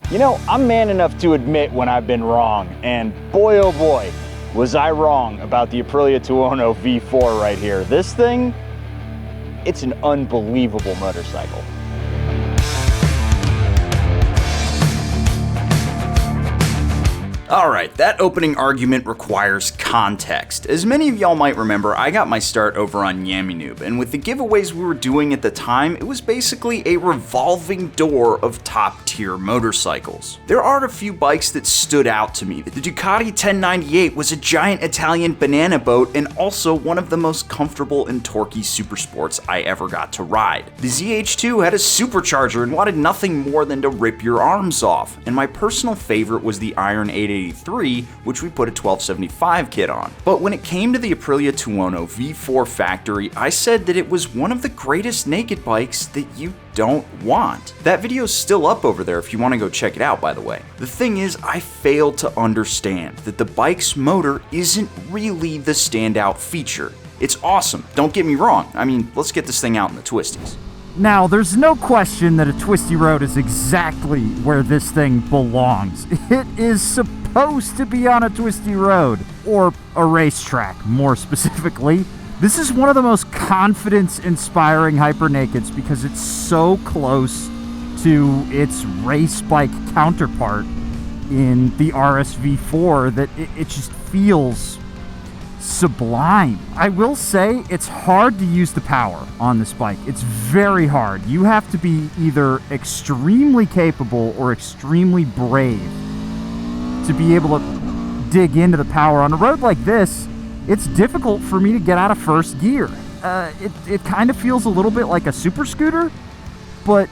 You know, I'm man enough to admit when I've been wrong, and boy oh boy, was I wrong about the Aprilia Tuono V4 right here. This thing, it's an unbelievable motorcycle. Alright, that opening argument requires context. As many of y'all might remember, I got my start over on YamiNoob, and with the giveaways we were doing at the time, it was basically a revolving door of top-tier motorcycles. There are a few bikes that stood out to me. The Ducati 1098 was a giant Italian banana boat and also one of the most comfortable and torquey supersports I ever got to ride. The ZH2 had a supercharger and wanted nothing more than to rip your arms off, and my personal favorite was the Iron 883, which we put a 1275 kit on. But when it came to the Aprilia Tuono V4 Factory, I said that it was one of the greatest naked bikes that you don't want. That video's still up over there if you want to go check it out, by the way. The thing is, I failed to understand that the bike's motor isn't really the standout feature. It's awesome, don't get me wrong. I mean, let's get this thing out in the twisties. Now, there's no question that a twisty road is exactly where this thing belongs. It is supposed to be on a twisty road, or a racetrack, more specifically. This is one of the most confidence-inspiring hypernakeds because it's so close to its race bike counterpart in the RSV4 that it just feels sublime. I will say it's hard to use the power on this bike. It's very hard. You have to be either extremely capable or extremely brave to be able to dig into the power. On a road like this, it's difficult for me to get out of first gear. It kind of feels a little bit like a super scooter, but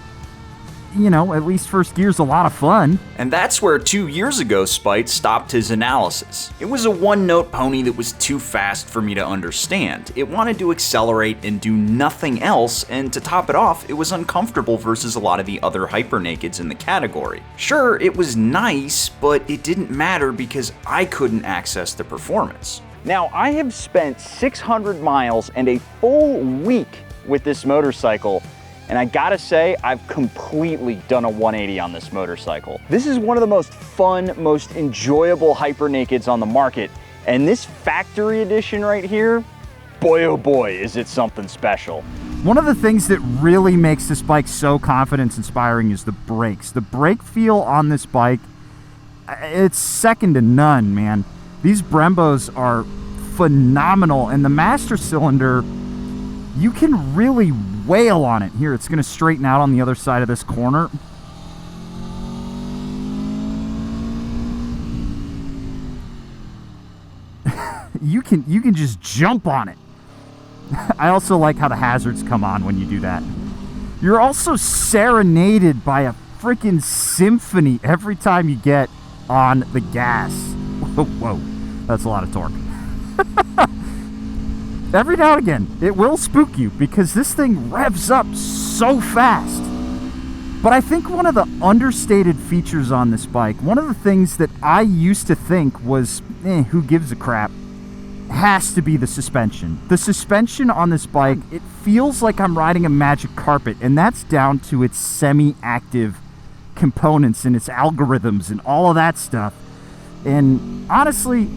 you know, at least first gear's a lot of fun. And that's where 2 years ago Spite stopped his analysis. It was a one-note pony that was too fast for me to understand. It wanted to accelerate and do nothing else, and to top it off, it was uncomfortable versus a lot of the other hypernakeds in the category. Sure, it was nice, but it didn't matter because I couldn't access the performance. Now, I have spent 600 miles and a full week with this motorcycle, and I gotta say, I've completely done a 180 on this motorcycle. This is one of the most fun, most enjoyable hypernakeds on the market, and this factory edition right here, boy oh boy, is it something special. One of the things that really makes this bike so confidence-inspiring is the brakes. The brake feel on this bike, it's second to none, man. These Brembos are phenomenal, and the master cylinder, you can really wail on it. Here, it's going to straighten out on the other side of this corner. you can just jump on it. I also like how the hazards come on when you do that. You're also serenaded by a freaking symphony every time you get on the gas. Whoa, that's a lot of torque. Every now and again, it will spook you because this thing revs up so fast. But I think one of the understated features on this bike, one of the things that I used to think was, who gives a crap, has to be the suspension. The suspension on this bike, it feels like I'm riding a magic carpet, and that's down to its semi-active components and its algorithms and all of that stuff. And honestly,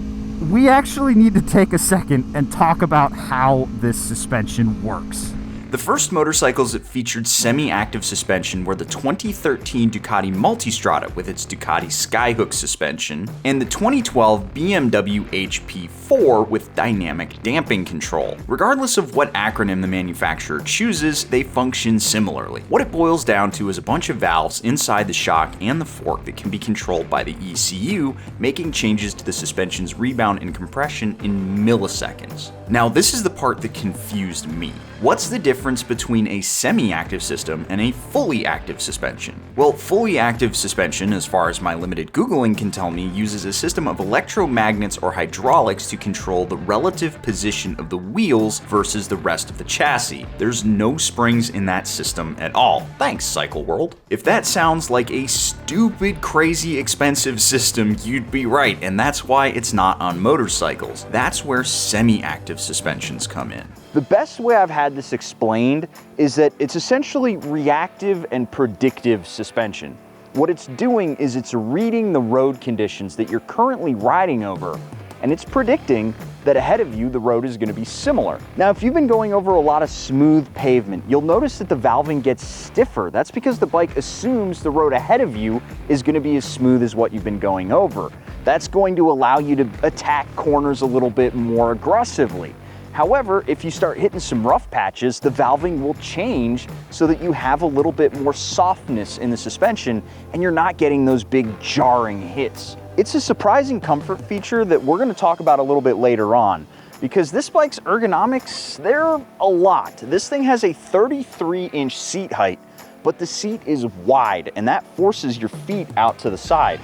we actually need to take a second and talk about how this suspension works. The first motorcycles that featured semi-active suspension were the 2013 Ducati Multistrada with its Ducati Skyhook suspension, and the 2012 BMW HP4 with dynamic damping control. Regardless of what acronym the manufacturer chooses, they function similarly. What it boils down to is a bunch of valves inside the shock and the fork that can be controlled by the ECU, making changes to the suspension's rebound and compression in milliseconds. Now, this is the part that confused me. What's the difference between a semi-active system and a fully active suspension? Well, fully active suspension, as far as my limited Googling can tell me, uses a system of electromagnets or hydraulics to control the relative position of the wheels versus the rest of the chassis. There's no springs in that system at all. Thanks, Cycle World. If that sounds like a stupid, crazy, expensive system, you'd be right, and that's why it's not on motorcycles. That's where semi-active suspensions come in. The best way I've had this explained is that it's essentially reactive and predictive suspension. What it's doing is it's reading the road conditions that you're currently riding over, and it's predicting that ahead of you the road is going to be similar. Now, if you've been going over a lot of smooth pavement, you'll notice that the valving gets stiffer. That's because the bike assumes the road ahead of you is going to be as smooth as what you've been going over. That's going to allow you to attack corners a little bit more aggressively. However, if you start hitting some rough patches, the valving will change so that you have a little bit more softness in the suspension and you're not getting those big jarring hits. It's a surprising comfort feature that we're going to talk about a little bit later on, because this bike's ergonomics, they're a lot. This thing has a 33-inch seat height, but the seat is wide and that forces your feet out to the side.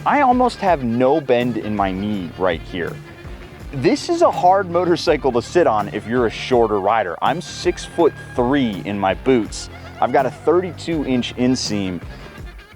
I almost have no bend in my knee right here. This is a hard motorcycle to sit on if you're a shorter rider. I'm 6'3" in my boots. I've got a 32-inch inseam,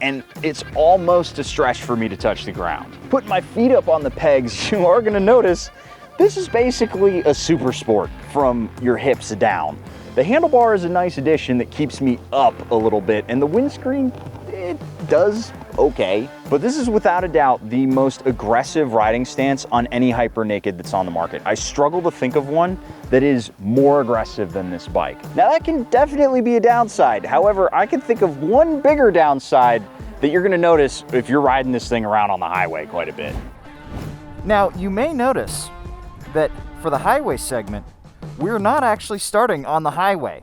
and it's almost a stretch for me to touch the ground. Putting my feet up on the pegs, you are gonna notice this is basically a super sport from your hips down. The handlebar is a nice addition that keeps me up a little bit, and the windscreen, it does okay. But this is without a doubt the most aggressive riding stance on any hyper naked that's on the market. I struggle to think of one that is more aggressive than this bike. Now that can definitely be a downside. However, I can think of one bigger downside that you're gonna notice if you're riding this thing around on the highway quite a bit. Now, you may notice that for the highway segment, we're not actually starting on the highway.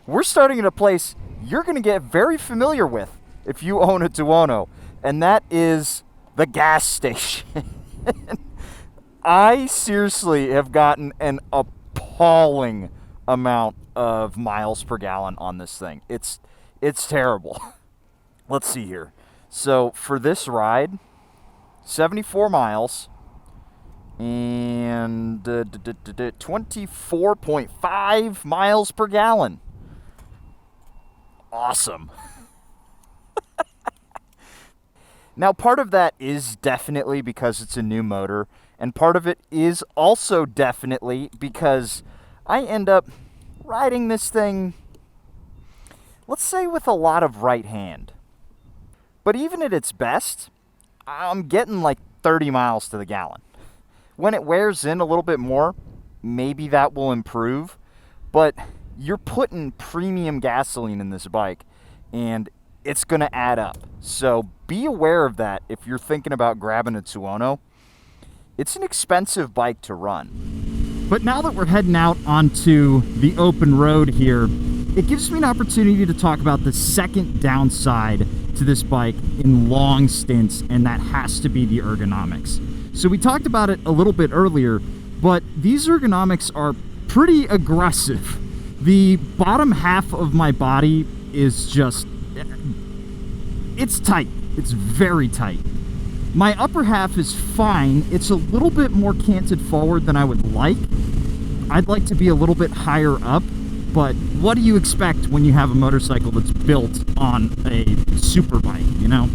We're starting at a place you're gonna get very familiar with if you own a Tuono, and that is the gas station. I seriously have gotten an appalling amount of miles per gallon on this thing. It's terrible. Let's see here. So for this ride, 74 miles and 24.5 miles per gallon. Awesome. Now, part of that is definitely because it's a new motor, and part of it is also definitely because I end up riding this thing, let's say, with a lot of right hand. But even at its best, I'm getting like 30 miles to the gallon. When it wears in a little bit more, maybe that will improve, but you're putting premium gasoline in this bike, and it's going to add up. So be aware of that if you're thinking about grabbing a Tuono. It's an expensive bike to run. But now that we're heading out onto the open road here, it gives me an opportunity to talk about the second downside to this bike in long stints, and that has to be the ergonomics. So we talked about it a little bit earlier, but these ergonomics are pretty aggressive. The bottom half of my body is just, it's tight. It's very tight. My upper half is fine. It's a little bit more canted forward than I would like. I'd like to be a little bit higher up, but what do you expect when you have a motorcycle that's built on a super bike, you know?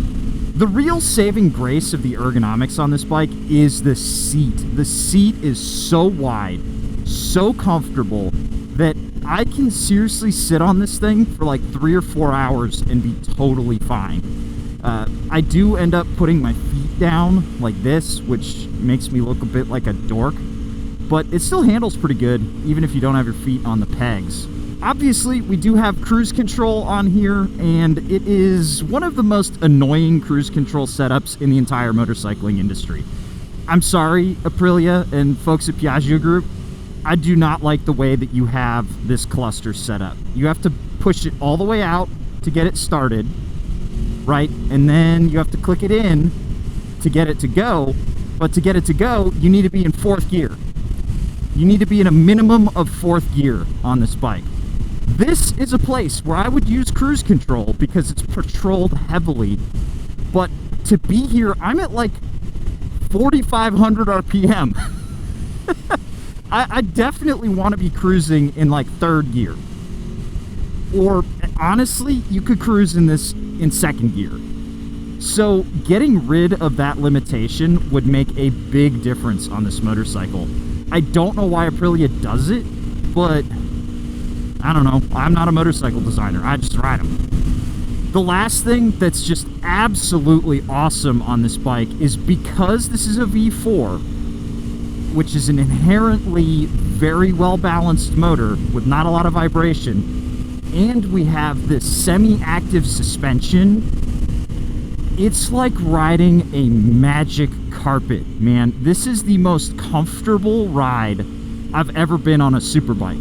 The real saving grace of the ergonomics on this bike is the seat. The seat is so wide, so comfortable, that I can seriously sit on this thing for like 3 or 4 hours and be totally fine. I do end up putting my feet down like this, which makes me look a bit like a dork, but it still handles pretty good, even if you don't have your feet on the pegs. Obviously, we do have cruise control on here, and it is one of the most annoying cruise control setups in the entire motorcycling industry. I'm sorry, Aprilia and folks at Piaggio Group, I do not like the way that you have this cluster set up. You have to push it all the way out to get it started, right? And then you have to click it in to get it to go. But to get it to go, you need to be in 4th gear. You need to be in a minimum of 4th gear on this bike. This is a place where I would use cruise control because it's patrolled heavily. But to be here, I'm at like 4,500 RPM. I definitely want to be cruising in like 3rd gear. Or honestly, you could cruise in this in 2nd gear. So getting rid of that limitation would make a big difference on this motorcycle. I don't know why Aprilia does it, but I don't know. I'm not a motorcycle designer. I just ride them. The last thing that's just absolutely awesome on this bike is because this is a V4, which is an inherently very well-balanced motor with not a lot of vibration, and we have this semi-active suspension. It's like riding a magic carpet, man. This is the most comfortable ride I've ever been on a superbike.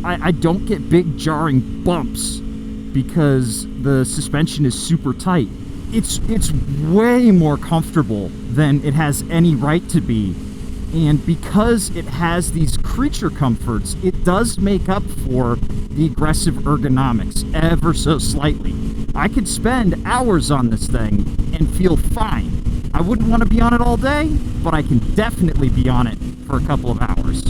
I don't get big jarring bumps because the suspension is super tight. It's way more comfortable than it has any right to be. And because it has these creature comforts, it does make up for the aggressive ergonomics ever so slightly. I could spend hours on this thing and feel fine. I wouldn't want to be on it all day, but I can definitely be on it for a couple of hours.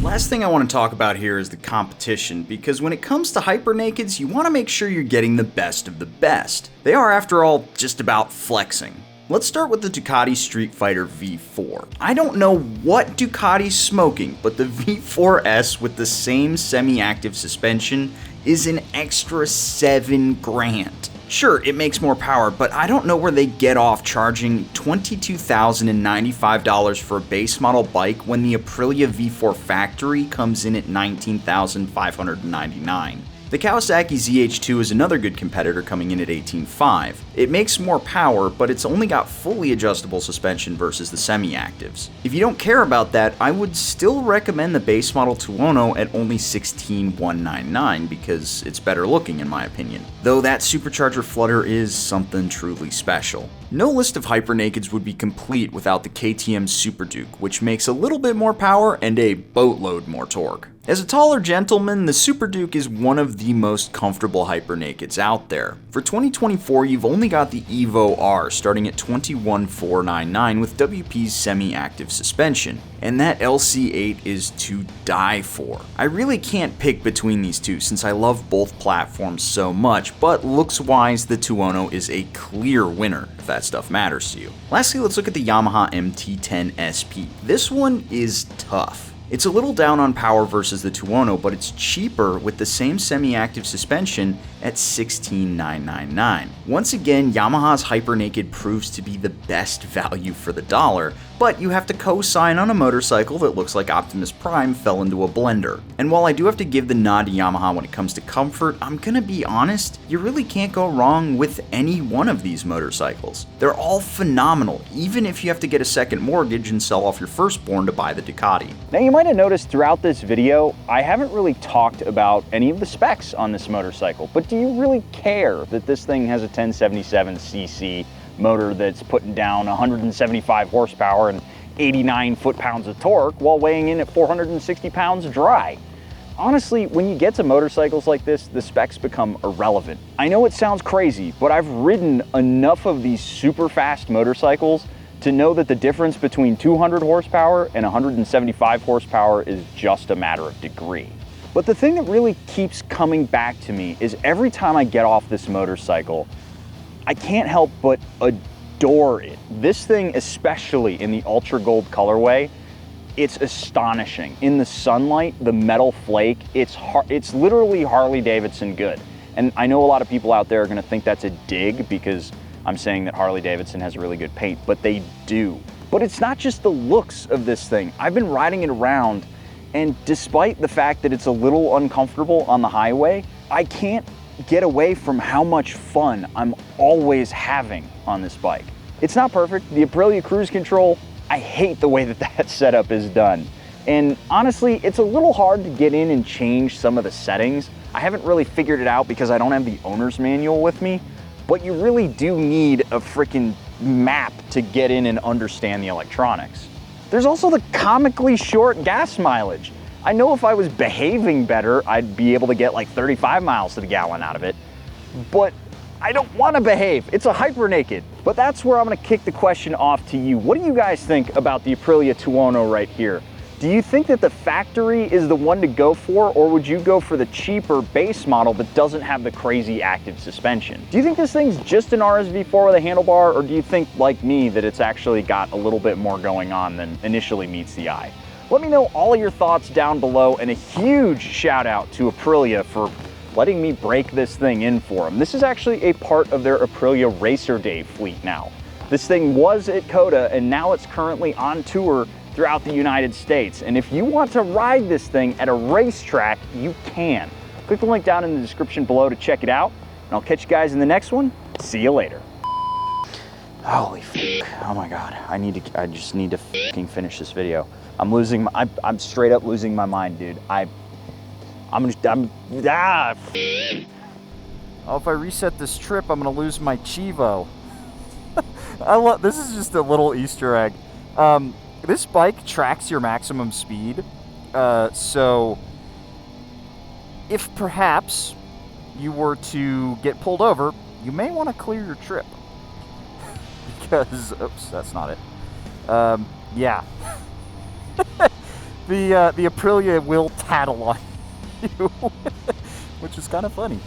Last thing I want to talk about here is the competition, because when it comes to hypernakeds, you want to make sure you're getting the best of the best. They are, after all, just about flexing. Let's start with the Ducati Street Fighter V4. I don't know what Ducati's smoking, but the V4S with the same semi-active suspension is an extra $7,000. Sure, it makes more power, but I don't know where they get off charging $22,095 for a base model bike when the Aprilia V4 Factory comes in at $19,599. The Kawasaki ZH2 is another good competitor coming in at $18,500. It makes more power, but it's only got fully adjustable suspension versus the semi-actives. If you don't care about that, I would still recommend the base model Tuono at only $16,199 because it's better looking in my opinion. Though that supercharger flutter is something truly special. No list of hypernakeds would be complete without the KTM Super Duke, which makes a little bit more power and a boatload more torque. As a taller gentleman, the Super Duke is one of the most comfortable hypernakeds out there. For 2024, you've only got the Evo R starting at $21,499 with WP's semi-active suspension, and that LC8 is to die for. I really can't pick between these two since I love both platforms so much, but looks-wise, the Tuono is a clear winner if that stuff matters to you. Lastly, let's look at the Yamaha MT-10 SP. This one is tough. It's a little down on power versus the Tuono, but it's cheaper with the same semi-active suspension at $16,999. Once again, Yamaha's Hypernaked proves to be the best value for the dollar, but you have to co-sign on a motorcycle that looks like Optimus Prime fell into a blender. And while I do have to give the nod to Yamaha when it comes to comfort, I'm gonna be honest, you really can't go wrong with any one of these motorcycles. They're all phenomenal, even if you have to get a second mortgage and sell off your firstborn to buy the Ducati. Now you might have noticed throughout this video, I haven't really talked about any of the specs on this motorcycle, but do you really care that this thing has a 1077cc motor that's putting down 175 horsepower and 89 foot-pounds of torque while weighing in at 460 pounds dry? Honestly, when you get to motorcycles like this, the specs become irrelevant. I know it sounds crazy, but I've ridden enough of these super fast motorcycles to know that the difference between 200 horsepower and 175 horsepower is just a matter of degree. But the thing that really keeps coming back to me is every time I get off this motorcycle, I can't help but adore it. This thing, especially in the Ultra Gold colorway, it's astonishing. In the sunlight, the metal flake, it's literally Harley Davidson good. And I know a lot of people out there are gonna think that's a dig because I'm saying that Harley Davidson has really good paint, but they do. But it's not just the looks of this thing. I've been riding it around, and despite the fact that it's a little uncomfortable on the highway, I can't get away from how much fun I'm always having on this bike. It's not perfect. The Aprilia cruise control, I hate the way that that setup is done. And honestly, it's a little hard to get in and change some of the settings. I haven't really figured it out because I don't have the owner's manual with me, but you really do need a freaking map to get in and understand the electronics. There's also the comically short gas mileage. I know if I was behaving better, I'd be able to get like 35 miles to the gallon out of it, but I don't want to behave. It's a Hypernaked. But that's where I'm going to kick the question off to you. What do you guys think about the Aprilia Tuono right here? Do you think that the factory is the one to go for, or would you go for the cheaper base model that doesn't have the crazy active suspension? Do you think this thing's just an RSV4 with a handlebar, or do you think, like me, that it's actually got a little bit more going on than initially meets the eye? Let me know all of your thoughts down below, and a huge shout out to Aprilia for letting me break this thing in for them. This is actually a part of their Aprilia Racer Day fleet now. This thing was at COTA, and now it's currently on tour throughout the United States. And if you want to ride this thing at a racetrack, you can. Click the link down in the description below to check it out, and I'll catch you guys in the next one. See you later. Holy fuck. Oh my God. I just need to fucking finish this video. I'm straight up losing my mind, dude. Oh, if I reset this trip, I'm gonna lose my Chivo. This is just a little Easter egg. This bike tracks your maximum speed, so if perhaps you were to get pulled over, you may want to clear your trip. Because, oops, that's not it. Yeah. The Aprilia will tattle on you, which is kind of funny.